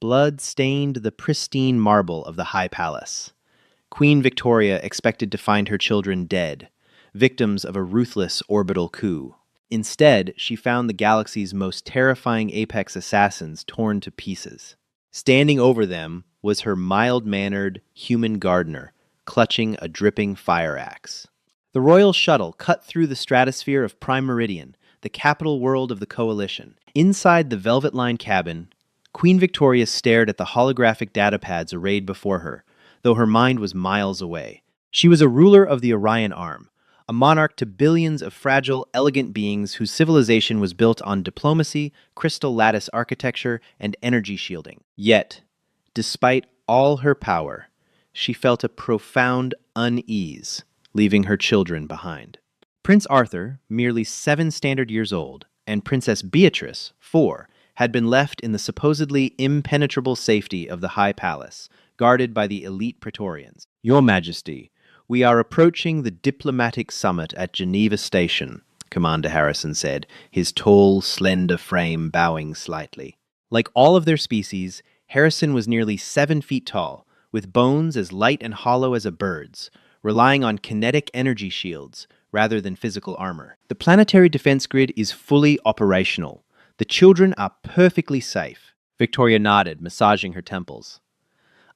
Blood stained the pristine marble of the High Palace. Queen Victoria expected to find her children dead, victims of a ruthless orbital coup. Instead, she found the galaxy's most terrifying apex assassins torn to pieces. Standing over them was her mild-mannered human gardener, clutching a dripping fire axe. The royal shuttle cut through the stratosphere of Prime Meridian, the capital world of the Coalition. Inside the velvet-lined cabin, Queen Victoria stared at the holographic datapads arrayed before her, though her mind was miles away. She was a ruler of the Orion Arm, a monarch to billions of fragile, elegant beings whose civilization was built on diplomacy, crystal lattice architecture, and energy shielding. Yet, despite all her power, she felt a profound unease, leaving her children behind. Prince Arthur, merely 7 standard years old, and Princess Beatrice, 4, had been left in the supposedly impenetrable safety of the High Palace, guarded by the elite Praetorians. "Your Majesty, we are approaching the diplomatic summit at Geneva Station," Commander Harrison said, his tall, slender frame bowing slightly. Like all of their species, Harrison was nearly 7 feet tall, with bones as light and hollow as a bird's, relying on kinetic energy shields rather than physical armor. "The planetary defense grid is fully operational. The children are perfectly safe," Victoria nodded, massaging her temples.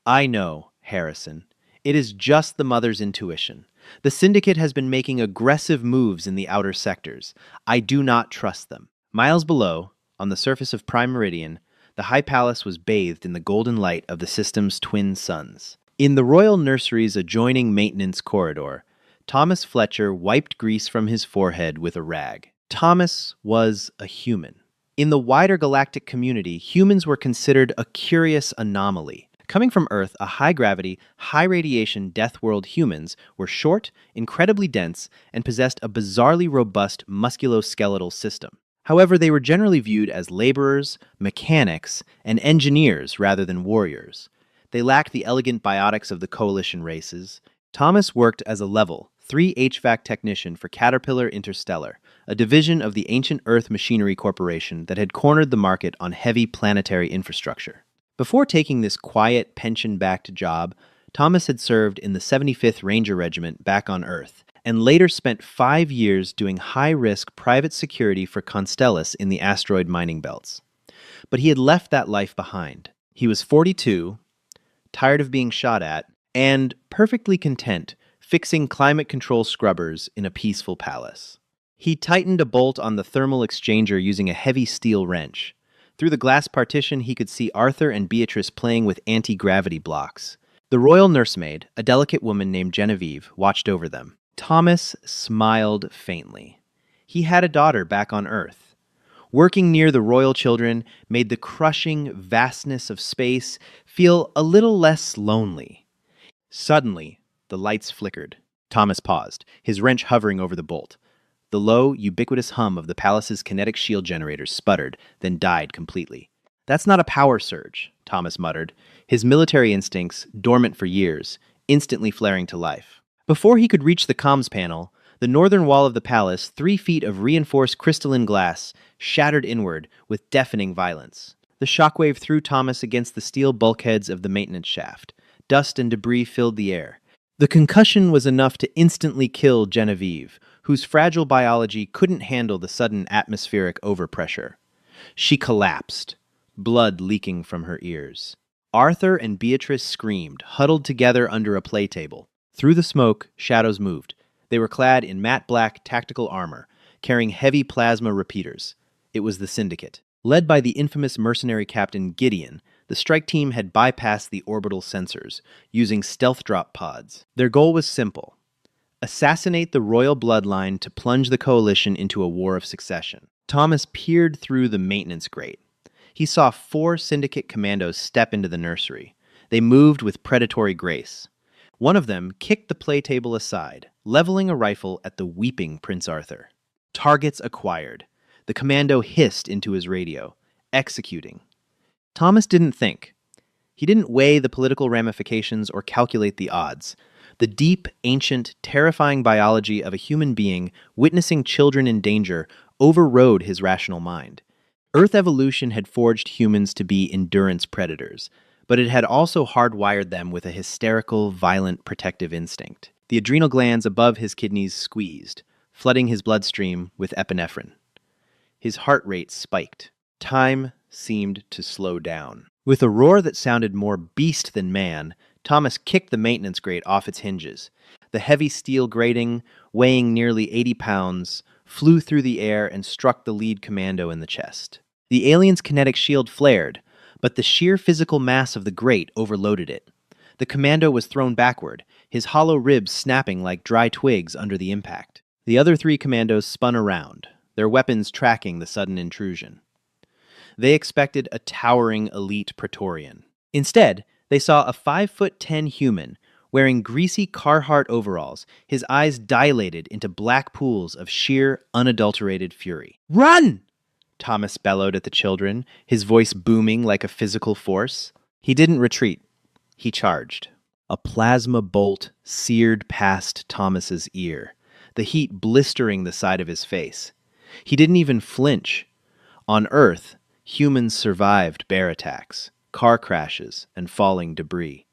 "I know, Harrison. It is just the mother's intuition. The Syndicate has been making aggressive moves in the outer sectors. I do not trust them." Miles below, on the surface of Prime Meridian, the High Palace was bathed in the golden light of the system's twin suns. In the royal nursery's adjoining maintenance corridor, Thomas Fletcher wiped grease from his forehead with a rag. Thomas was a human. In the wider galactic community, humans were considered a curious anomaly. Coming from Earth, a high-gravity, high-radiation death world, humans were short, incredibly dense, and possessed a bizarrely robust musculoskeletal system. However, they were generally viewed as laborers, mechanics, and engineers rather than warriors. They lacked the elegant biotics of the Coalition races. Thomas worked as a Level 3 HVAC technician for Caterpillar Interstellar, a division of the ancient Earth Machinery Corporation that had cornered the market on heavy planetary infrastructure. Before taking this quiet, pension-backed job, Thomas had served in the 75th Ranger Regiment back on Earth, and later spent 5 years doing high-risk private security for Constellus in the asteroid mining belts. But he had left that life behind. He was 42, tired of being shot at, and perfectly content fixing climate control scrubbers in a peaceful palace. He tightened a bolt on the thermal exchanger using a heavy steel wrench. Through the glass partition, he could see Arthur and Beatrice playing with anti-gravity blocks. The royal nursemaid, a delicate woman named Genevieve, watched over them. Thomas smiled faintly. He had a daughter back on Earth. Working near the royal children made the crushing vastness of space feel a little less lonely. Suddenly, the lights flickered. Thomas paused, his wrench hovering over the bolt. The low, ubiquitous hum of the palace's kinetic shield generators sputtered, then died completely. "That's not a power surge," Thomas muttered, his military instincts, dormant for years, instantly flaring to life. Before he could reach the comms panel, the northern wall of the palace, 3 feet of reinforced crystalline glass, shattered inward with deafening violence. The shockwave threw Thomas against the steel bulkheads of the maintenance shaft. Dust and debris filled the air. The concussion was enough to instantly kill Genevieve, whose fragile biology couldn't handle the sudden atmospheric overpressure. She collapsed, blood leaking from her ears. Arthur and Beatrice screamed, huddled together under a play table. Through the smoke, shadows moved. They were clad in matte black tactical armor, carrying heavy plasma repeaters. It was the Syndicate. Led by the infamous mercenary captain Gideon, the strike team had bypassed the orbital sensors, using stealth drop pods. Their goal was simple: assassinate the royal bloodline to plunge the Coalition into a war of succession. Thomas peered through the maintenance grate. He saw 4 Syndicate commandos step into the nursery. They moved with predatory grace. One of them kicked the play table aside, leveling a rifle at the weeping Prince Arthur. Targets acquired. The commando hissed into his radio, executing. Thomas didn't think. He didn't weigh the political ramifications or calculate the odds. The deep, ancient, terrifying biology of a human being witnessing children in danger overrode his rational mind. Earth evolution had forged humans to be endurance predators, but it had also hardwired them with a hysterical, violent protective instinct. The adrenal glands above his kidneys squeezed, flooding his bloodstream with epinephrine. His heart rate spiked. Time seemed to slow down. With a roar that sounded more beast than man, Thomas kicked the maintenance grate off its hinges. The heavy steel grating, weighing nearly 80 pounds, flew through the air and struck the lead commando in the chest. The alien's kinetic shield flared, but the sheer physical mass of the grate overloaded it. The commando was thrown backward, his hollow ribs snapping like dry twigs under the impact. The other 3 commandos spun around, their weapons tracking the sudden intrusion. They expected a towering elite Praetorian. Instead, they saw a 5'10" human wearing greasy Carhartt overalls, his eyes dilated into black pools of sheer, unadulterated fury. "Run!" Thomas bellowed at the children, his voice booming like a physical force. He didn't retreat. He charged. A plasma bolt seared past Thomas's ear, the heat blistering the side of his face. He didn't even flinch. On Earth, humans survived bear attacks, car crashes, and falling debris.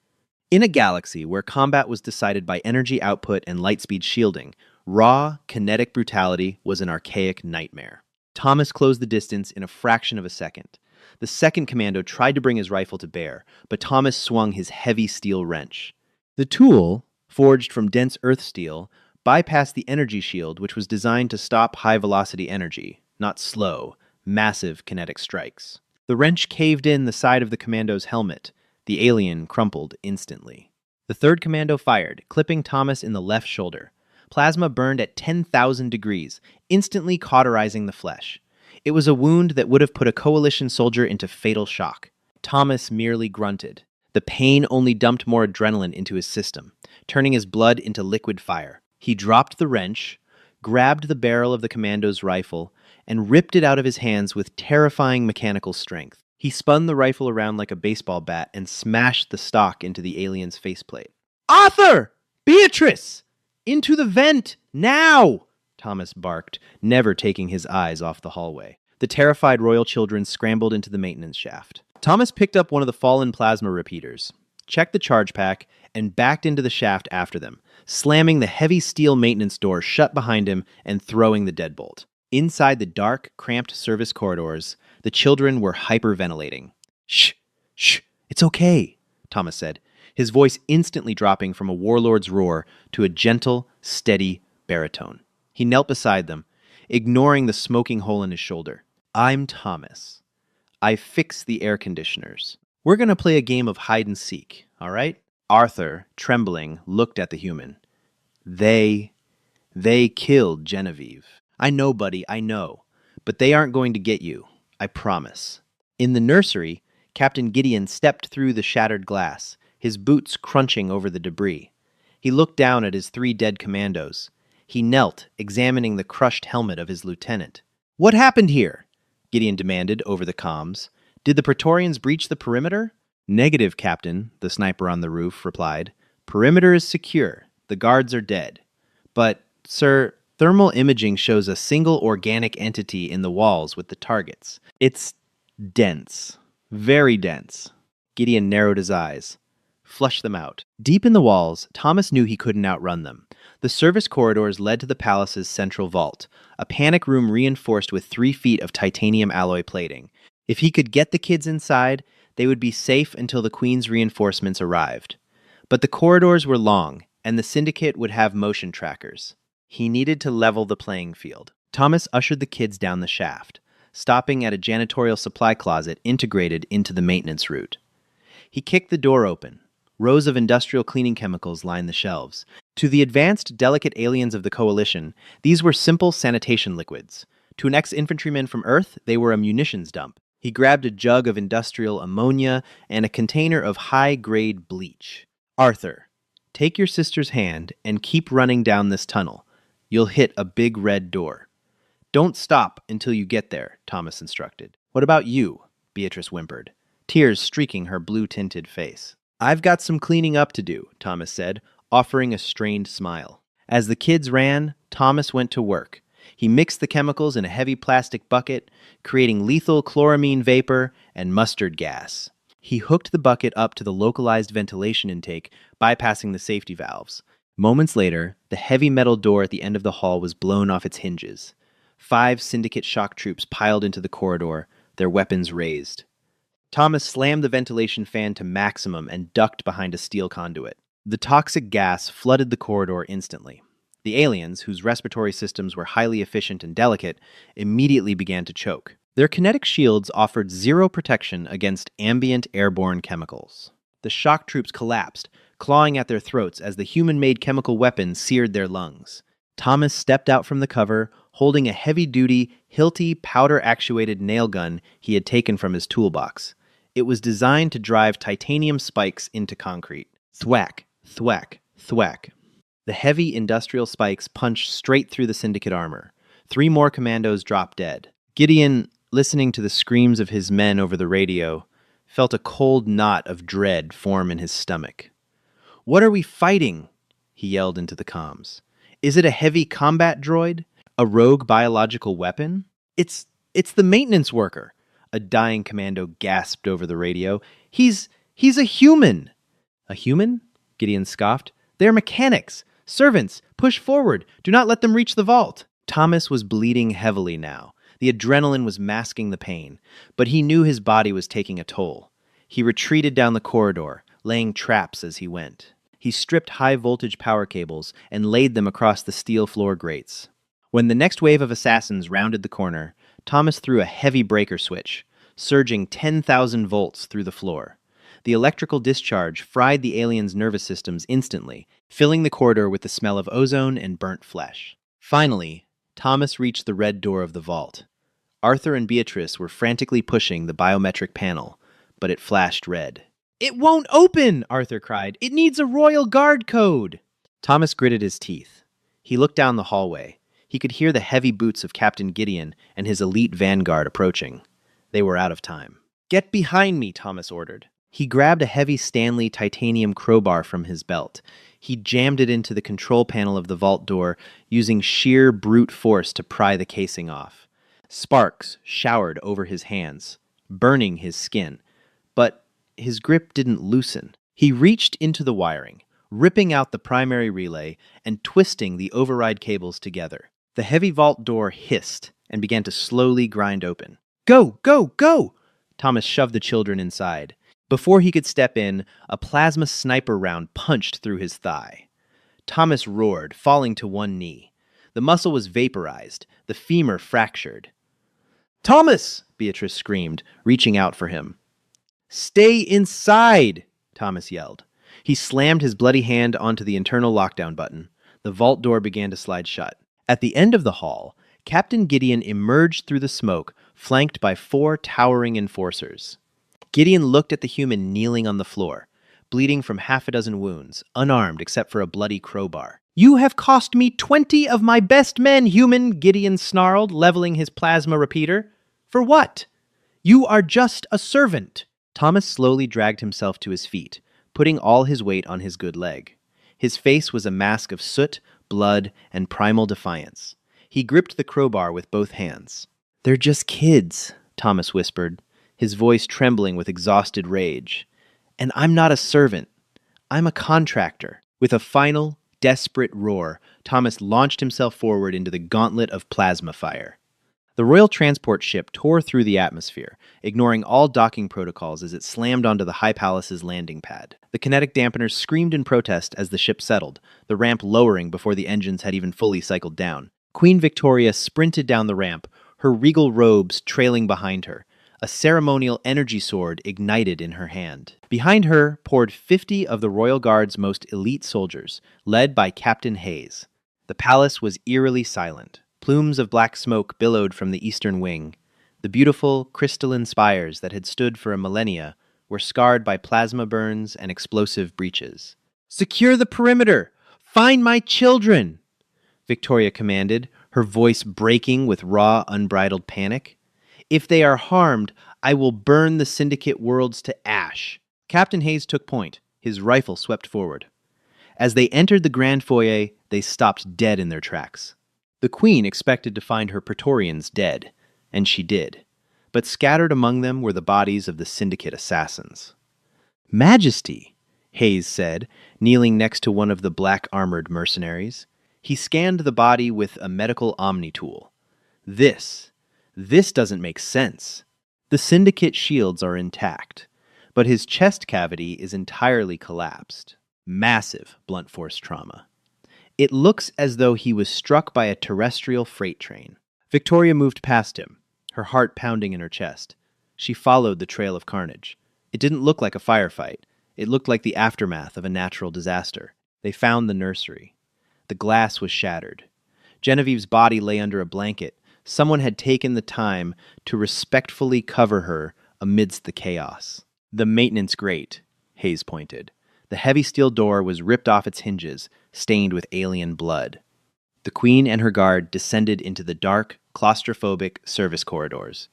In a galaxy where combat was decided by energy output and lightspeed shielding, raw, kinetic brutality was an archaic nightmare. Thomas closed the distance in a fraction of a second. The second commando tried to bring his rifle to bear, but Thomas swung his heavy steel wrench. The tool, forged from dense earth steel, bypassed the energy shield, which was designed to stop high-velocity energy, not slow, massive kinetic strikes. The wrench caved in the side of the commando's helmet. The alien crumpled instantly. The third commando fired, clipping Thomas in the left shoulder. Plasma burned at 10,000 degrees, instantly cauterizing the flesh. It was a wound that would have put a coalition soldier into fatal shock. Thomas merely grunted. The pain only dumped more adrenaline into his system, turning his blood into liquid fire. He dropped the wrench, grabbed the barrel of the commando's rifle, and ripped it out of his hands with terrifying mechanical strength. He spun the rifle around like a baseball bat and smashed the stock into the alien's faceplate. "Arthur! Beatrice! Into the vent! Now!" Thomas barked, never taking his eyes off the hallway. The terrified royal children scrambled into the maintenance shaft. Thomas picked up one of the fallen plasma repeaters, checked the charge pack, and backed into the shaft after them, slamming the heavy steel maintenance door shut behind him and throwing the deadbolt. Inside the dark, cramped service corridors, the children were hyperventilating. "Shh, shh, it's okay," Thomas said, his voice instantly dropping from a warlord's roar to a gentle, steady baritone. He knelt beside them, ignoring the smoking hole in his shoulder. "I'm Thomas. I fix the air conditioners. We're going to play a game of hide and seek, all right?" Arthur, trembling, looked at the human. They killed Genevieve. "I know, buddy, I know. But they aren't going to get you. I promise." In the nursery, Captain Gideon stepped through the shattered glass, his boots crunching over the debris. He looked down at his 3 dead commandos. He knelt, examining the crushed helmet of his lieutenant. "What happened here?" Gideon demanded over the comms. "Did the Praetorians breach the perimeter?" "Negative, Captain," the sniper on the roof replied. "Perimeter is secure. The guards are dead. But, sir, thermal imaging shows a single organic entity in the walls with the targets. It's dense. Very dense." Gideon narrowed his eyes. "Flush them out." Deep in the walls, Thomas knew he couldn't outrun them. The service corridors led to the palace's central vault, a panic room reinforced with 3 feet of titanium alloy plating. If he could get the kids inside, they would be safe until the Queen's reinforcements arrived. But the corridors were long, and the Syndicate would have motion trackers. He needed to level the playing field. Thomas ushered the kids down the shaft, stopping at a janitorial supply closet integrated into the maintenance route. He kicked the door open. Rows of industrial cleaning chemicals lined the shelves. To the advanced, delicate aliens of the Coalition, these were simple sanitation liquids. To an ex-infantryman from Earth, they were a munitions dump. He grabbed a jug of industrial ammonia and a container of high-grade bleach. "Arthur, take your sister's hand and keep running down this tunnel. You'll hit a big red door. Don't stop until you get there," Thomas instructed. "What about you?" Beatrice whimpered, tears streaking her blue-tinted face. "I've got some cleaning up to do," Thomas said, offering a strained smile. As the kids ran, Thomas went to work. He mixed the chemicals in a heavy plastic bucket, creating lethal chloramine vapor and mustard gas. He hooked the bucket up to the localized ventilation intake, bypassing the safety valves. Moments later, the heavy metal door at the end of the hall was blown off its hinges. 5 syndicate shock troops piled into the corridor, their weapons raised. Thomas slammed the ventilation fan to maximum and ducked behind a steel conduit. The toxic gas flooded the corridor instantly. The aliens, whose respiratory systems were highly efficient and delicate, immediately began to choke. Their kinetic shields offered zero protection against ambient airborne chemicals. The shock troops collapsed, clawing at their throats as the human-made chemical weapons seared their lungs. Thomas stepped out from the cover, holding a heavy-duty, hilty, powder-actuated nail gun he had taken from his toolbox. It was designed to drive titanium spikes into concrete. Thwack, thwack, thwack. The heavy industrial spikes punched straight through the syndicate armor. 3 more commandos dropped dead. Gideon, listening to the screams of his men over the radio, felt a cold knot of dread form in his stomach. "What are we fighting?" he yelled into the comms. "Is it a heavy combat droid? A rogue biological weapon?" It's the maintenance worker," a dying commando gasped over the radio. He's a human." "A human?" Gideon scoffed. "They're mechanics. Servants, push forward. Do not let them reach the vault." Thomas was bleeding heavily now. The adrenaline was masking the pain, but he knew his body was taking a toll. He retreated down the corridor, laying traps as he went. He stripped high-voltage power cables and laid them across the steel floor grates. When the next wave of assassins rounded the corner, Thomas threw a heavy breaker switch, surging 10,000 volts through the floor. The electrical discharge fried the aliens' nervous systems instantly, filling the corridor with the smell of ozone and burnt flesh. Finally, Thomas reached the red door of the vault. Arthur and Beatrice were frantically pushing the biometric panel, but it flashed red. "It won't open!" Arthur cried. "It needs a Royal Guard code!" Thomas gritted his teeth. He looked down the hallway. He could hear the heavy boots of Captain Gideon and his elite vanguard approaching. They were out of time. "Get behind me," Thomas ordered. He grabbed a heavy Stanley titanium crowbar from his belt. He jammed it into the control panel of the vault door, using sheer brute force to pry the casing off. Sparks showered over his hands, burning his skin. But his grip didn't loosen. He reached into the wiring, ripping out the primary relay and twisting the override cables together. The heavy vault door hissed and began to slowly grind open. "Go, go, go!" Thomas shoved the children inside. Before he could step in, a plasma sniper round punched through his thigh. Thomas roared, falling to one knee. The muscle was vaporized, the femur fractured. "Thomas!" Beatrice screamed, reaching out for him. "Stay inside!" Thomas yelled. He slammed his bloody hand onto the internal lockdown button. The vault door began to slide shut. At the end of the hall, Captain Gideon emerged through the smoke, flanked by 4 towering enforcers. Gideon looked at the human kneeling on the floor, bleeding from 6 wounds, unarmed except for a bloody crowbar. "You have cost me 20 of my best men, human," Gideon snarled, leveling his plasma repeater. "For what? You are just a servant." Thomas slowly dragged himself to his feet, putting all his weight on his good leg. His face was a mask of soot, blood, and primal defiance. He gripped the crowbar with both hands. "They're just kids," Thomas whispered, his voice trembling with exhausted rage. "And I'm not a servant. I'm a contractor." With a final, desperate roar, Thomas launched himself forward into the gauntlet of plasma fire. The Royal Transport ship tore through the atmosphere, ignoring all docking protocols as it slammed onto the High Palace's landing pad. The kinetic dampeners screamed in protest as the ship settled, the ramp lowering before the engines had even fully cycled down. Queen Victoria sprinted down the ramp, her regal robes trailing behind her. A ceremonial energy sword ignited in her hand. Behind her poured 50 of the Royal Guard's most elite soldiers, led by Captain Hayes. The palace was eerily silent. Plumes of black smoke billowed from the eastern wing. The beautiful, crystalline spires that had stood for a millennia were scarred by plasma burns and explosive breaches. "Secure the perimeter! Find my children!" Victoria commanded, her voice breaking with raw, unbridled panic. "If they are harmed, I will burn the Syndicate worlds to ash." Captain Hayes took point. His rifle swept forward. As they entered the grand foyer, they stopped dead in their tracks. The queen expected to find her Praetorians dead, and she did, but scattered among them were the bodies of the syndicate assassins. Majesty, Hayes said, kneeling next to one of the black-armored mercenaries. He scanned the body with a medical omni-tool. This doesn't make sense. The syndicate shields are intact, but his chest cavity is entirely collapsed. Massive blunt force trauma. It looks as though he was struck by a terrestrial freight train. Victoria moved past him, her heart pounding in her chest. She followed the trail of carnage. It didn't look like a firefight. It looked like the aftermath of a natural disaster. They found the nursery. The glass was shattered. Genevieve's body lay under a blanket. Someone had taken the time to respectfully cover her amidst the chaos. The maintenance grate, Hayes pointed. The heavy steel door was ripped off its hinges, stained with alien blood. The queen and her guard descended into the dark, claustrophobic service corridors.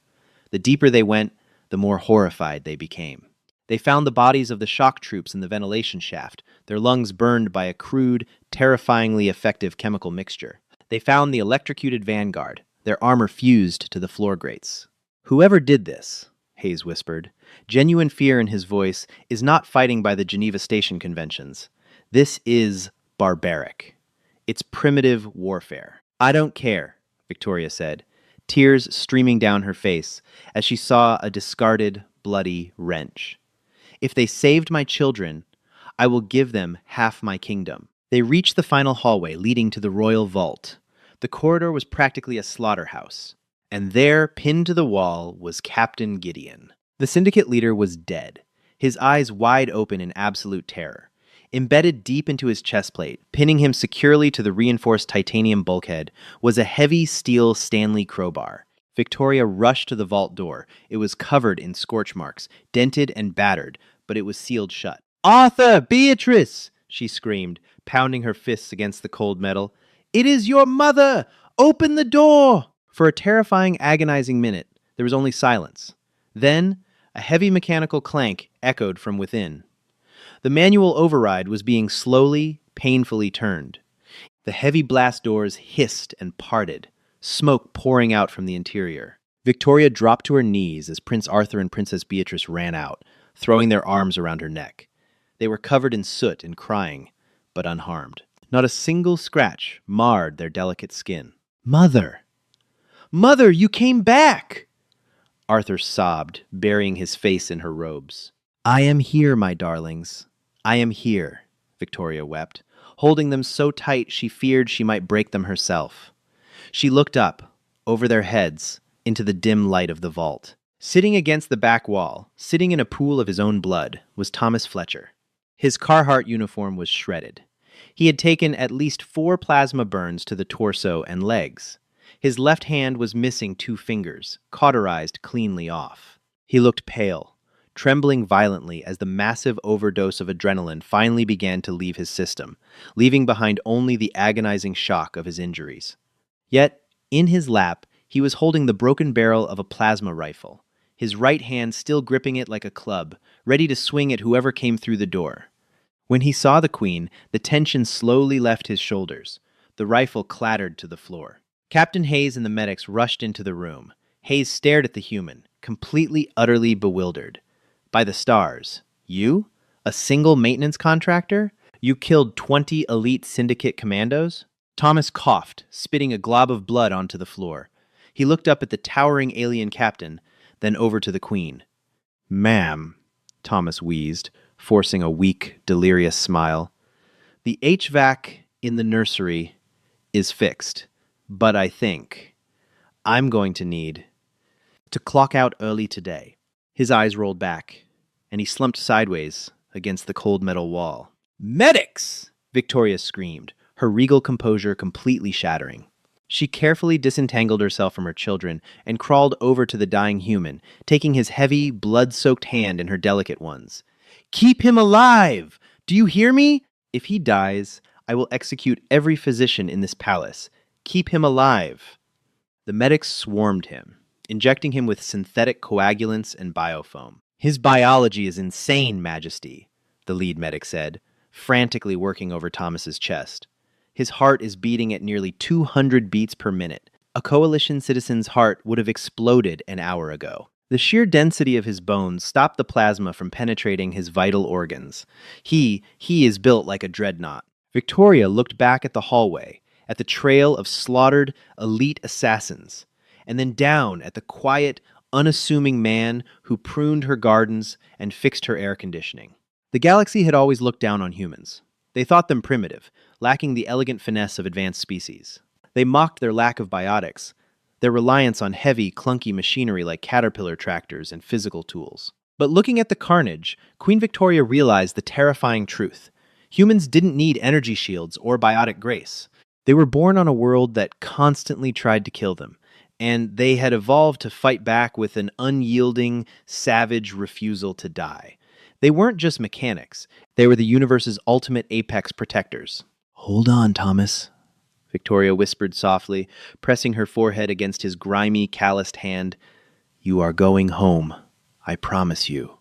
The deeper they went, the more horrified they became. They found the bodies of the shock troops in the ventilation shaft, their lungs burned by a crude, terrifyingly effective chemical mixture. They found the electrocuted vanguard, their armor fused to the floor grates. Whoever did this, Hayes whispered, genuine fear in his voice, is not fighting by the Geneva Station conventions. This is barbaric. It's primitive warfare. I don't care, Victoria said, tears streaming down her face as she saw a discarded, bloody wrench. If they saved my children, I will give them half my kingdom. They reached the final hallway leading to the royal vault. The corridor was practically a slaughterhouse, and there, pinned to the wall, was Captain Gideon. The syndicate leader was dead, his eyes wide open in absolute terror. Embedded deep into his chest plate, pinning him securely to the reinforced titanium bulkhead, was a heavy steel Stanley crowbar. Victoria rushed to the vault door. It was covered in scorch marks, dented and battered, but it was sealed shut. "Arthur! Beatrice!" she screamed, pounding her fists against the cold metal. "It is your mother! Open the door!" For a terrifying, agonizing minute, there was only silence. Then, a heavy mechanical clank echoed from within. The manual override was being slowly, painfully turned. The heavy blast doors hissed and parted, smoke pouring out from the interior. Victoria dropped to her knees as Prince Arthur and Princess Beatrice ran out, throwing their arms around her neck. They were covered in soot and crying, but unharmed. Not a single scratch marred their delicate skin. "Mother! Mother, you came back!" Arthur sobbed, burying his face in her robes. "I am here, my darlings. I am here," Victoria wept, holding them so tight she feared she might break them herself. She looked up, over their heads, into the dim light of the vault. Sitting against the back wall, sitting in a pool of his own blood, was Thomas Fletcher. His Carhartt uniform was shredded. He had taken at least 4 plasma burns to the torso and legs. His left hand was missing 2 fingers, cauterized cleanly off. He looked pale, trembling violently as the massive overdose of adrenaline finally began to leave his system, leaving behind only the agonizing shock of his injuries. Yet, in his lap, he was holding the broken barrel of a plasma rifle, his right hand still gripping it like a club, ready to swing at whoever came through the door. When he saw the queen, the tension slowly left his shoulders. The rifle clattered to the floor. Captain Hayes and the medics rushed into the room. Hayes stared at the human, completely, utterly bewildered. "By the stars, you? A single maintenance contractor? You killed 20 elite syndicate commandos?" Thomas coughed, spitting a glob of blood onto the floor. He looked up at the towering alien captain, then over to the queen. "Ma'am," Thomas wheezed, forcing a weak, delirious smile. "The HVAC in the nursery is fixed, but I think I'm going to need to clock out early today." His eyes rolled back, and he slumped sideways against the cold metal wall. "Medics!" Victoria screamed, her regal composure completely shattering. She carefully disentangled herself from her children and crawled over to the dying human, taking his heavy, blood-soaked hand in her delicate ones. "Keep him alive! Do you hear me? If he dies, I will execute every physician in this palace. Keep him alive!" The medics swarmed him, injecting him with synthetic coagulants and biofoam. "His biology is insane, Majesty," the lead medic said, frantically working over Thomas's chest. His heart is beating at nearly 200 beats per minute. A coalition citizen's heart would have exploded an hour ago. The sheer density of his bones stopped the plasma from penetrating his vital organs. He is built like a dreadnought. Victoria looked back at the hallway, at the trail of slaughtered elite assassins, and then down at the quiet, unassuming man who pruned her gardens and fixed her air conditioning. The galaxy had always looked down on humans. They thought them primitive, lacking the elegant finesse of advanced species. They mocked their lack of biotics, their reliance on heavy, clunky machinery like caterpillar tractors and physical tools. But looking at the carnage, Queen Victoria realized the terrifying truth. Humans didn't need energy shields or biotic grace. They were born on a world that constantly tried to kill them, and they had evolved to fight back with an unyielding, savage refusal to die. They weren't just mechanics. They were the universe's ultimate apex protectors. "Hold on, Thomas," Victoria whispered softly, pressing her forehead against his grimy, calloused hand. "You are going home. I promise you."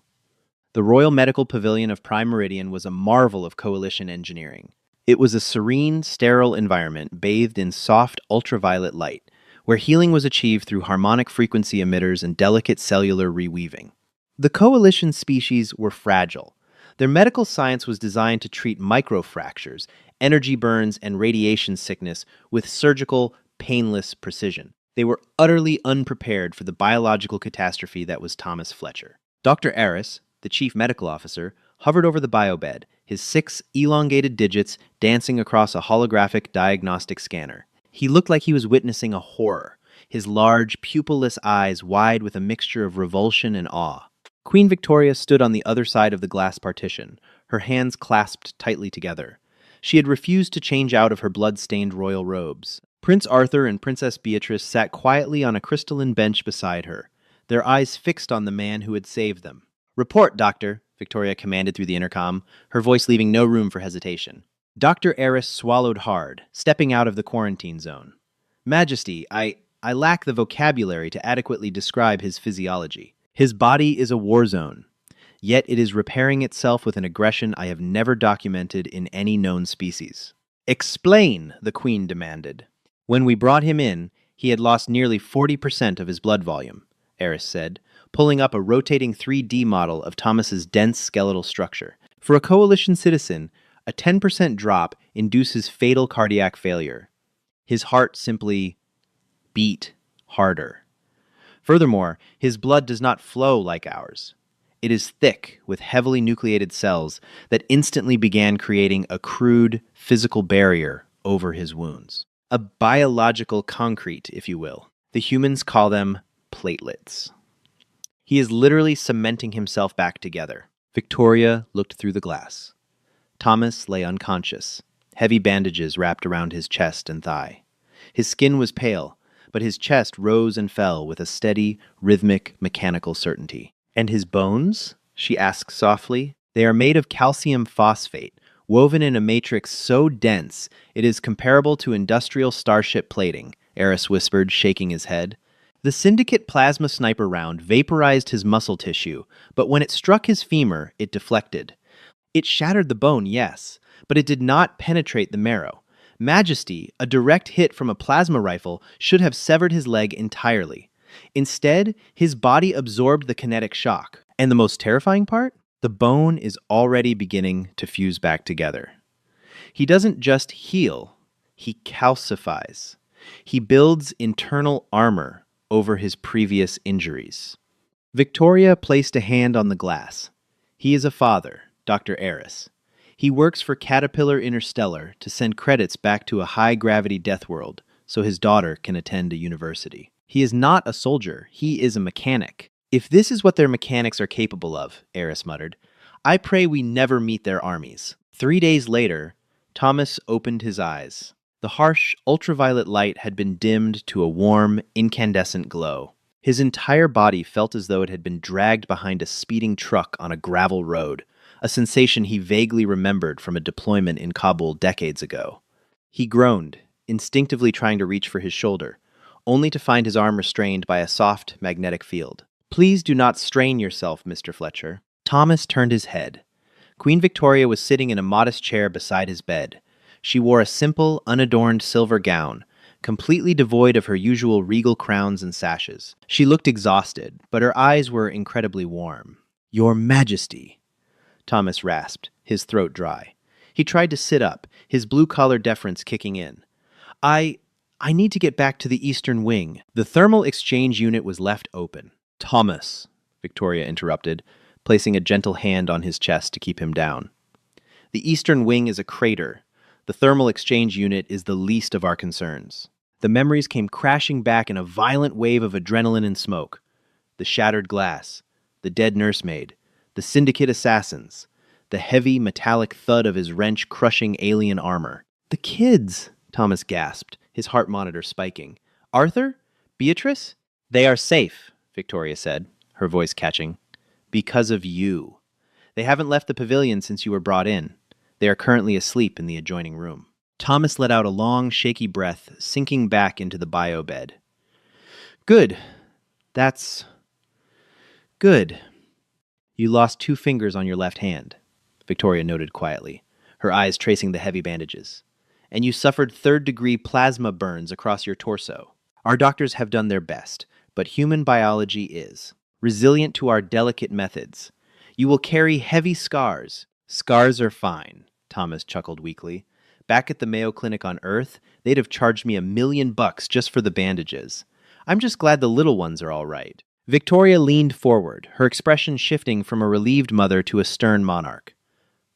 The Royal Medical Pavilion of Prime Meridian was a marvel of coalition engineering. It was a serene, sterile environment bathed in soft, ultraviolet light, where healing was achieved through harmonic frequency emitters and delicate cellular reweaving. The coalition species were fragile. Their medical science was designed to treat microfractures, energy burns, and radiation sickness with surgical, painless precision. They were utterly unprepared for the biological catastrophe that was Thomas Fletcher. Dr. Aris, the chief medical officer, hovered over the biobed, his 6 elongated digits dancing across a holographic diagnostic scanner. He looked like he was witnessing a horror, his large, pupilless eyes wide with a mixture of revulsion and awe. Queen Victoria stood on the other side of the glass partition, her hands clasped tightly together. She had refused to change out of her blood-stained royal robes. Prince Arthur and Princess Beatrice sat quietly on a crystalline bench beside her, their eyes fixed on the man who had saved them. "Report, Doctor," Victoria commanded through the intercom, her voice leaving no room for hesitation. Dr. Aris swallowed hard, stepping out of the quarantine zone. "Majesty, I lack the vocabulary to adequately describe his physiology. His body is a war zone, yet it is repairing itself with an aggression I have never documented in any known species." "Explain," the Queen demanded. "When we brought him in, he had lost nearly 40% of his blood volume," Aris said, pulling up a rotating 3D model of Thomas's dense skeletal structure. "For a coalition citizen, a 10% drop induces fatal cardiac failure. His heart simply beat harder. Furthermore, his blood does not flow like ours. It is thick with heavily nucleated cells that instantly began creating a crude physical barrier over his wounds. A biological concrete, if you will. The humans call them platelets. He is literally cementing himself back together." Victoria looked through the glass. Thomas lay unconscious, heavy bandages wrapped around his chest and thigh. His skin was pale, but his chest rose and fell with a steady, rhythmic, mechanical certainty. "And his bones?" she asked softly. "They are made of calcium phosphate, woven in a matrix so dense it is comparable to industrial starship plating," Aris whispered, shaking his head. "The Syndicate plasma sniper round vaporized his muscle tissue, but when it struck his femur, it deflected. It shattered the bone, yes, but it did not penetrate the marrow. Majesty, a direct hit from a plasma rifle should have severed his leg entirely. Instead, his body absorbed the kinetic shock. And the most terrifying part? The bone is already beginning to fuse back together. He doesn't just heal, he calcifies. He builds internal armor over his previous injuries." Victoria placed a hand on the glass. "He is a father, Dr. Aris. He works for Caterpillar Interstellar to send credits back to a high-gravity death world so his daughter can attend a university. He is not a soldier, he is a mechanic. If this is what their mechanics are capable of," Aris muttered, "I pray we never meet their armies." 3 days later, Thomas opened his eyes. The harsh, ultraviolet light had been dimmed to a warm, incandescent glow. His entire body felt as though it had been dragged behind a speeding truck on a gravel road, a sensation he vaguely remembered from a deployment in Kabul decades ago. He groaned, instinctively trying to reach for his shoulder, only to find his arm restrained by a soft, magnetic field. "Please do not strain yourself, Mr. Fletcher." Thomas turned his head. Queen Victoria was sitting in a modest chair beside his bed. She wore a simple, unadorned silver gown, completely devoid of her usual regal crowns and sashes. She looked exhausted, but her eyes were incredibly warm. "Your Majesty," Thomas rasped, his throat dry. He tried to sit up, his blue-collar deference kicking in. I need to get back to the Eastern Wing." The thermal exchange unit was left open. "Thomas," Victoria interrupted, placing a gentle hand on his chest to keep him down. "The Eastern Wing is a crater. The thermal exchange unit is the least of our concerns." The memories came crashing back in a violent wave of adrenaline and smoke. The shattered glass, the dead nursemaid, the syndicate assassins, the heavy metallic thud of his wrench crushing alien armor. "The kids," Thomas gasped, his heart monitor spiking. "Arthur? Beatrice?" "They are safe," Victoria said, her voice catching. "Because of you. They haven't left the pavilion since you were brought in. They are currently asleep in the adjoining room." Thomas let out a long, shaky breath, sinking back into the bio bed. "Good. That's good." "You lost 2 fingers on your left hand," Victoria noted quietly, her eyes tracing the heavy bandages. "And you suffered 3rd-degree plasma burns across your torso. Our doctors have done their best, but human biology is resilient to our delicate methods. You will carry heavy scars." "Scars are fine," Thomas chuckled weakly. "Back at the Mayo Clinic on Earth, they'd have charged me $1 million just for the bandages. I'm just glad the little ones are all right." Victoria leaned forward, her expression shifting from a relieved mother to a stern monarch.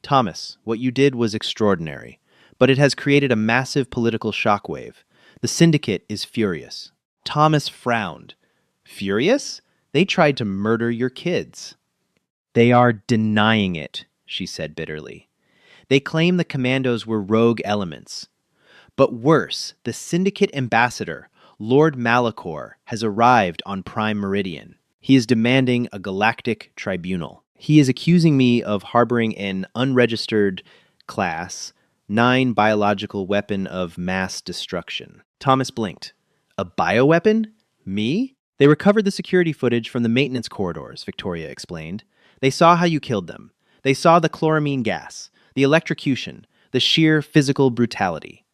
"Thomas, what you did was extraordinary, but it has created a massive political shockwave. The syndicate is furious." Thomas frowned. "Furious? They tried to murder your kids." "They are denying it," she said bitterly. "They claim the commandos were rogue elements. But worse, the syndicate ambassador, Lord Malachor, has arrived on Prime Meridian. He is demanding a galactic tribunal. He is accusing me of harboring an unregistered Class 9 biological weapon of mass destruction." Thomas blinked. "A bioweapon? Me?" "They recovered the security footage from the maintenance corridors," Victoria explained. "They saw how you killed them. They saw the chloramine gas, the electrocution, the sheer physical brutality.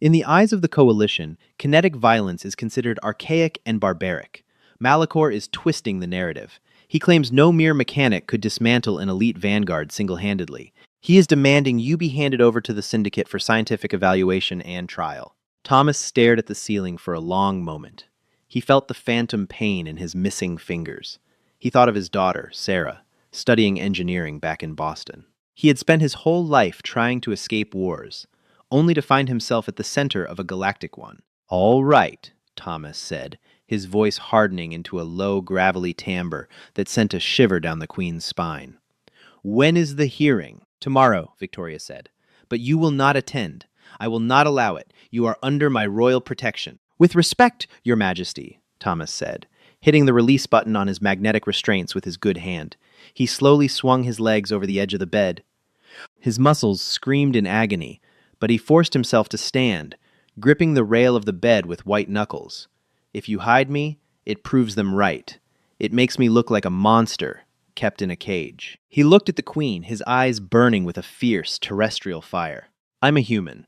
In the eyes of the Coalition, kinetic violence is considered archaic and barbaric. Malachor is twisting the narrative. He claims no mere mechanic could dismantle an elite vanguard single-handedly. He is demanding you be handed over to the Syndicate for scientific evaluation and trial." Thomas stared at the ceiling for a long moment. He felt the phantom pain in his missing fingers. He thought of his daughter, Sarah, studying engineering back in Boston. He had spent his whole life trying to escape wars, only to find himself at the center of a galactic one. "All right," Thomas said, his voice hardening into a low, gravelly timbre that sent a shiver down the Queen's spine. "When is the hearing?" "Tomorrow," Victoria said. "But you will not attend. I will not allow it. You are under my royal protection." "With respect, Your Majesty," Thomas said, hitting the release button on his magnetic restraints with his good hand. He slowly swung his legs over the edge of the bed. His muscles screamed in agony, but he forced himself to stand, gripping the rail of the bed with white knuckles. "If you hide me, it proves them right. It makes me look like a monster, kept in a cage." He looked at the Queen, his eyes burning with a fierce, terrestrial fire. "I'm a human,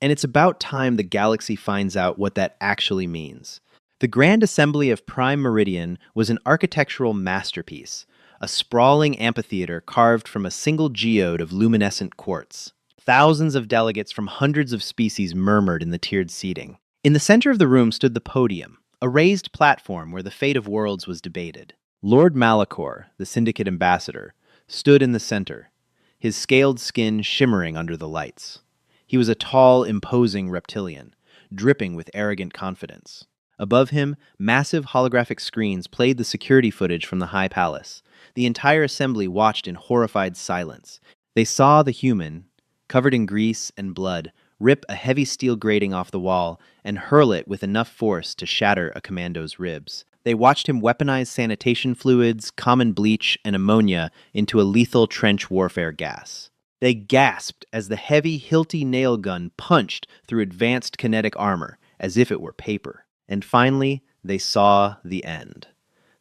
and it's about time the galaxy finds out what that actually means." The Grand Assembly of Prime Meridian was an architectural masterpiece, a sprawling amphitheater carved from a single geode of luminescent quartz. Thousands of delegates from hundreds of species murmured in the tiered seating. In the center of the room stood the podium, a raised platform where the fate of worlds was debated. Lord Malachor, the Syndicate ambassador, stood in the center, his scaled skin shimmering under the lights. He was a tall, imposing reptilian, dripping with arrogant confidence. Above him, massive holographic screens played the security footage from the High Palace. The entire assembly watched in horrified silence. They saw the human, covered in grease and blood, rip a heavy steel grating off the wall and hurl it with enough force to shatter a commando's ribs. They watched him weaponize sanitation fluids, common bleach, and ammonia into a lethal trench warfare gas. They gasped as the heavy, hilty nail gun punched through advanced kinetic armor, as if it were paper. And finally, they saw the end.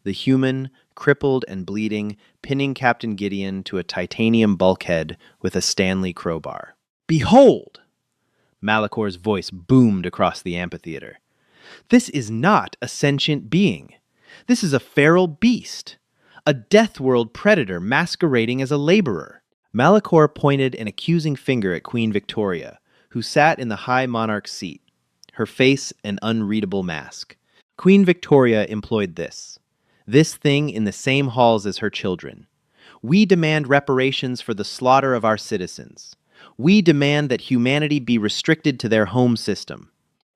The human, crippled and bleeding, pinning Captain Gideon to a titanium bulkhead with a Stanley crowbar. "Behold!" Malakor's voice boomed across the amphitheater. This is not a sentient being. This is a feral beast. A death world predator masquerading as a laborer. Malachor pointed an accusing finger at Queen Victoria, who sat in the High Monarch's seat, her face an unreadable mask. Queen Victoria employed this thing in the same halls as her children. We demand reparations for the slaughter of our citizens. We demand that humanity be restricted to their home system.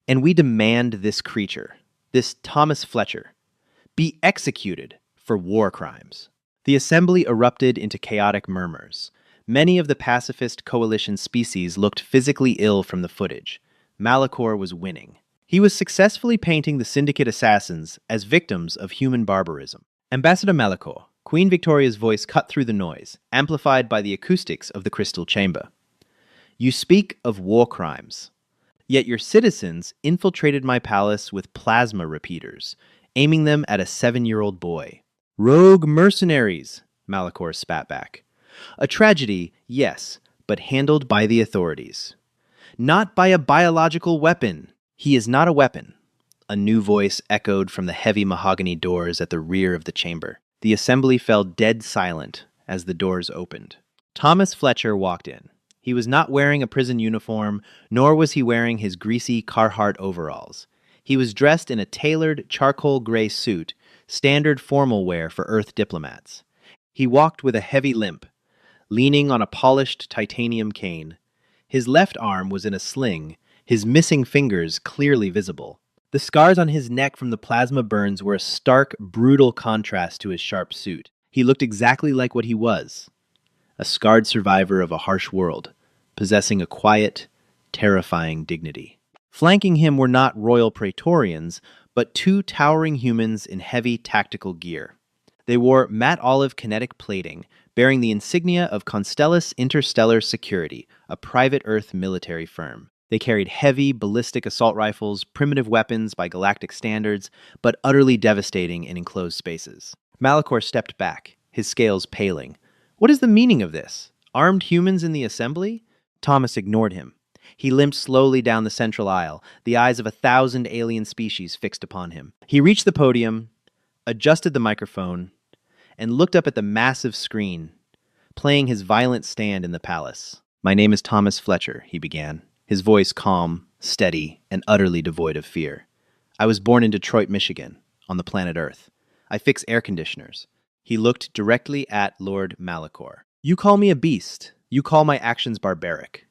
And we demand this creature, this Thomas Fletcher, be executed for war crimes. The assembly erupted into chaotic murmurs. Many of the pacifist coalition species looked physically ill from the footage. Malachor was winning. He was successfully painting the syndicate assassins as victims of human barbarism. Ambassador Malachor, Queen Victoria's voice cut through the noise, amplified by the acoustics of the crystal chamber. You speak of war crimes. Yet your citizens infiltrated my palace with plasma repeaters, aiming them at a 7-year-old boy. Rogue mercenaries, Malachor spat back. A tragedy, yes, but handled by the authorities. Not by a biological weapon. He is not a weapon. A new voice echoed from the heavy mahogany doors at the rear of the chamber. The assembly fell dead silent as the doors opened. Thomas Fletcher walked in. He was not wearing a prison uniform, nor was he wearing his greasy Carhartt overalls. He was dressed in a tailored charcoal gray suit, standard formal wear for Earth diplomats. He walked with a heavy limp, leaning on a polished titanium cane. His left arm was in a sling, his missing fingers clearly visible. The scars on his neck from the plasma burns were a stark, brutal contrast to his sharp suit. He looked exactly like what he was, a scarred survivor of a harsh world, possessing a quiet, terrifying dignity. Flanking him were not royal praetorians, but 2 towering humans in heavy tactical gear. They wore matte olive kinetic plating, bearing the insignia of Constellus Interstellar Security, a private Earth military firm. They carried heavy, ballistic assault rifles, primitive weapons by galactic standards, but utterly devastating in enclosed spaces. Malachor stepped back, his scales paling. What is the meaning of this? Armed humans in the assembly? Thomas ignored him. He limped slowly down the central aisle, the eyes of 1,000 alien species fixed upon him. He reached the podium, adjusted the microphone, and looked up at the massive screen, playing his violent stand in the palace. My name is Thomas Fletcher, he began, his voice calm, steady, and utterly devoid of fear. I was born in Detroit, Michigan, on the planet Earth. I fix air conditioners. He looked directly at Lord Malachor. You call me a beast. You call my actions barbaric.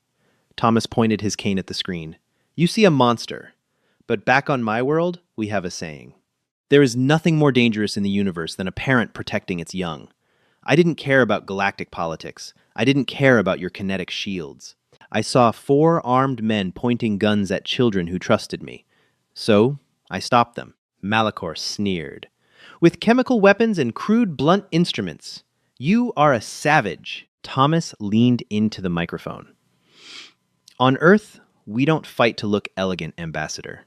Thomas pointed his cane at the screen. You see a monster. But back on my world, we have a saying. There is nothing more dangerous in the universe than a parent protecting its young. I didn't care about galactic politics. I didn't care about your kinetic shields. I saw 4 armed men pointing guns at children who trusted me. So, I stopped them. Malachor sneered. With chemical weapons and crude blunt instruments. You are a savage. Thomas leaned into the microphone. On Earth, we don't fight to look elegant, Ambassador.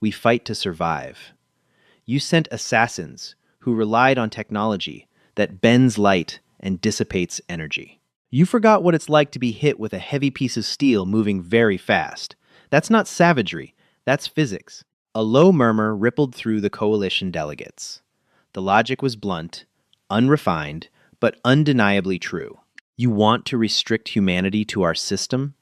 We fight to survive. You sent assassins who relied on technology that bends light and dissipates energy. You forgot what it's like to be hit with a heavy piece of steel moving very fast. That's not savagery, that's physics. A low murmur rippled through the coalition delegates. The logic was blunt, unrefined, but undeniably true. You want to restrict humanity to our system?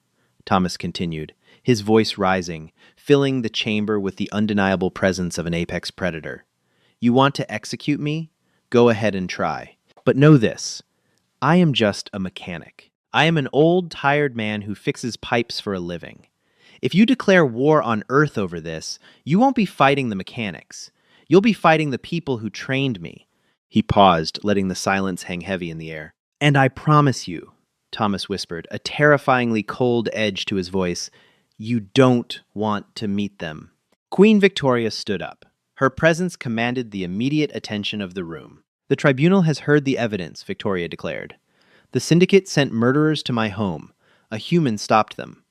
Thomas continued, his voice rising, filling the chamber with the undeniable presence of an apex predator. You want to execute me? Go ahead and try. But know this. I am just a mechanic. I am an old, tired man who fixes pipes for a living. If you declare war on Earth over this, you won't be fighting the mechanics. You'll be fighting the people who trained me. He paused, letting the silence hang heavy in the air. And I promise you, Thomas whispered, a terrifyingly cold edge to his voice, you don't want to meet them. Queen Victoria stood up. Her presence commanded the immediate attention of the room. The tribunal has heard the evidence, Victoria declared. The syndicate sent murderers to my home. A human stopped them.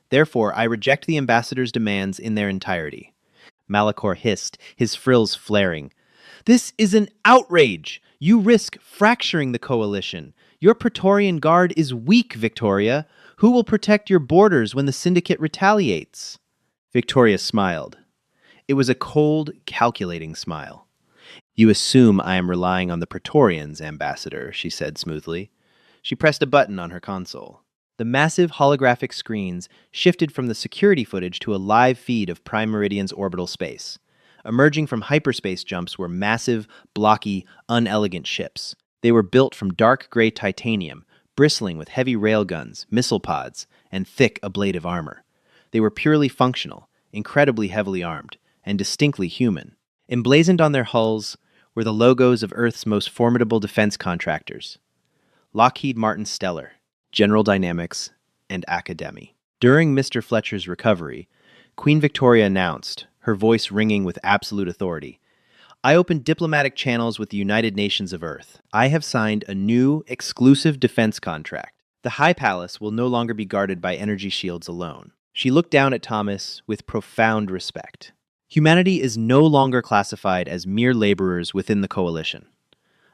Therefore, I reject the ambassador's demands in their entirety. Malachor hissed, his frills flaring. This is an outrage! You risk fracturing the coalition. Your Praetorian Guard is weak, Victoria. Who will protect your borders when the Syndicate retaliates? Victoria smiled. It was a cold, calculating smile. You assume I am relying on the Praetorians, Ambassador, she said smoothly. She pressed a button on her console. The massive holographic screens shifted from the security footage to a live feed of Prime Meridian's orbital space. Emerging from hyperspace jumps were massive, blocky, unelegant ships. They were built from dark gray titanium, bristling with heavy railguns, missile pods, and thick ablative armor. They were purely functional, incredibly heavily armed, and distinctly human. Emblazoned on their hulls were the logos of Earth's most formidable defense contractors: Lockheed Martin Stellar, General Dynamics, and Academy. During Mr. Fletcher's recovery, Queen Victoria announced, her voice ringing with absolute authority, I opened diplomatic channels with the United Nations of Earth. I have signed a new, exclusive defense contract. The High Palace will no longer be guarded by energy shields alone. She looked down at Thomas with profound respect. Humanity is no longer classified as mere laborers within the coalition.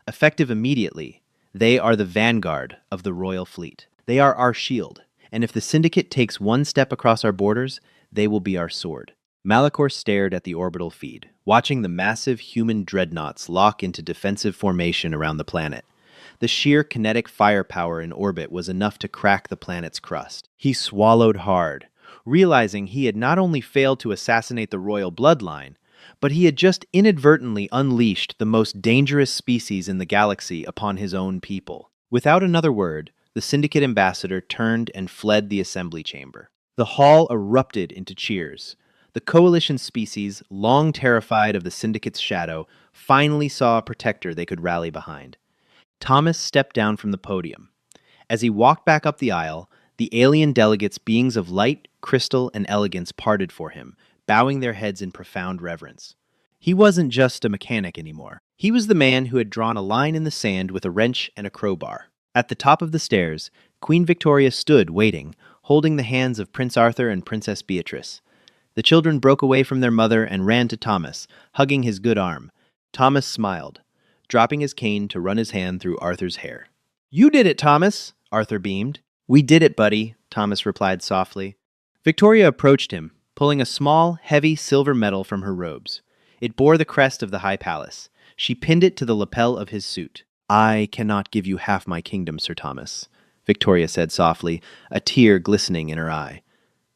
Effective immediately, they are the vanguard of the royal fleet. They are our shield, and if the Syndicate takes one step across our borders, they will be our sword. Malachor stared at the orbital feed, watching the massive human dreadnoughts lock into defensive formation around the planet. The sheer kinetic firepower in orbit was enough to crack the planet's crust. He swallowed hard, realizing he had not only failed to assassinate the royal bloodline, but he had just inadvertently unleashed the most dangerous species in the galaxy upon his own people. Without another word, the Syndicate ambassador turned and fled the assembly chamber. The hall erupted into cheers. The coalition species, long terrified of the Syndicate's shadow, finally saw a protector they could rally behind. Thomas stepped down from the podium. As he walked back up the aisle, the alien delegates' beings of light, crystal, and elegance parted for him, bowing their heads in profound reverence. He wasn't just a mechanic anymore. He was the man who had drawn a line in the sand with a wrench and a crowbar. At the top of the stairs, Queen Victoria stood waiting, holding the hands of Prince Arthur and Princess Beatrice. The children broke away from their mother and ran to Thomas, hugging his good arm. Thomas smiled, dropping his cane to run his hand through Arthur's hair. "You did it, Thomas," Arthur beamed. "We did it, buddy," Thomas replied softly. Victoria approached him, pulling a small, heavy silver medal from her robes. It bore the crest of the High Palace. She pinned it to the lapel of his suit. "I cannot give you half my kingdom, Sir Thomas," Victoria said softly, a tear glistening in her eye.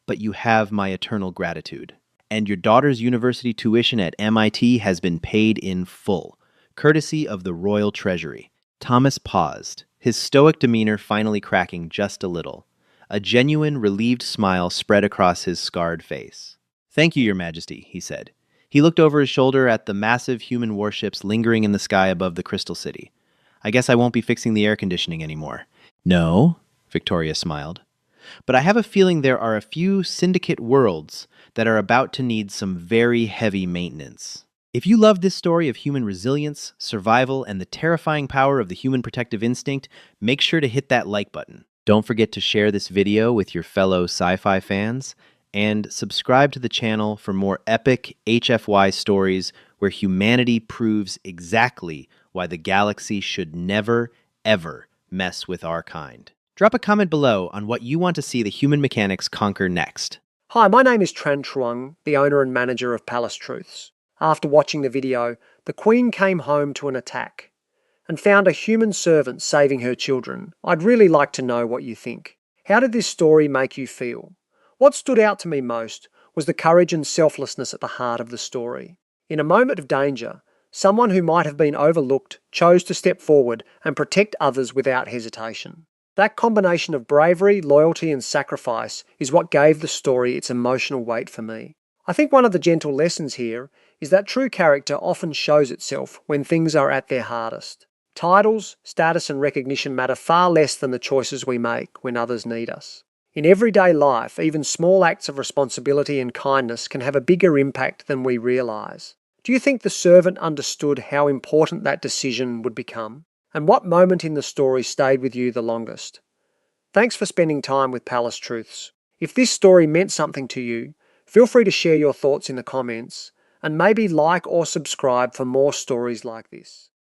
"But you have my eternal gratitude. And your daughter's university tuition at MIT has been paid in full, courtesy of the Royal Treasury." Thomas paused, his stoic demeanor finally cracking just a little. A genuine, relieved smile spread across his scarred face. "Thank you, Your Majesty," he said. He looked over his shoulder at the massive human warships lingering in the sky above the Crystal City. "I guess I won't be fixing the air conditioning anymore." "No," Victoria smiled. "But I have a feeling there are a few Syndicate worlds that are about to need some very heavy maintenance." If you love this story of human resilience, survival, and the terrifying power of the human protective instinct, make sure to hit that like button. Don't forget to share this video with your fellow sci-fi fans, and subscribe to the channel for more epic HFY stories where humanity proves exactly why the galaxy should never, ever mess with our kind. Drop a comment below on what you want to see the human mechanics conquer next. Hi, my name is Tran Truong, the owner and manager of Palace Truths. After watching the video, the Queen came home to an attack and found a human servant saving her children. I'd really like to know what you think. How did this story make you feel? What stood out to me most was the courage and selflessness at the heart of the story. In a moment of danger, someone who might have been overlooked chose to step forward and protect others without hesitation. That combination of bravery, loyalty, and sacrifice is what gave the story its emotional weight for me. I think one of the gentle lessons here is that true character often shows itself when things are at their hardest. Titles, status, and recognition matter far less than the choices we make when others need us. In everyday life, even small acts of responsibility and kindness can have a bigger impact than we realise. Do you think the servant understood how important that decision would become? And what moment in the story stayed with you the longest? Thanks for spending time with Palace Truths. If this story meant something to you, feel free to share your thoughts in the comments, and maybe like or subscribe for more stories like this.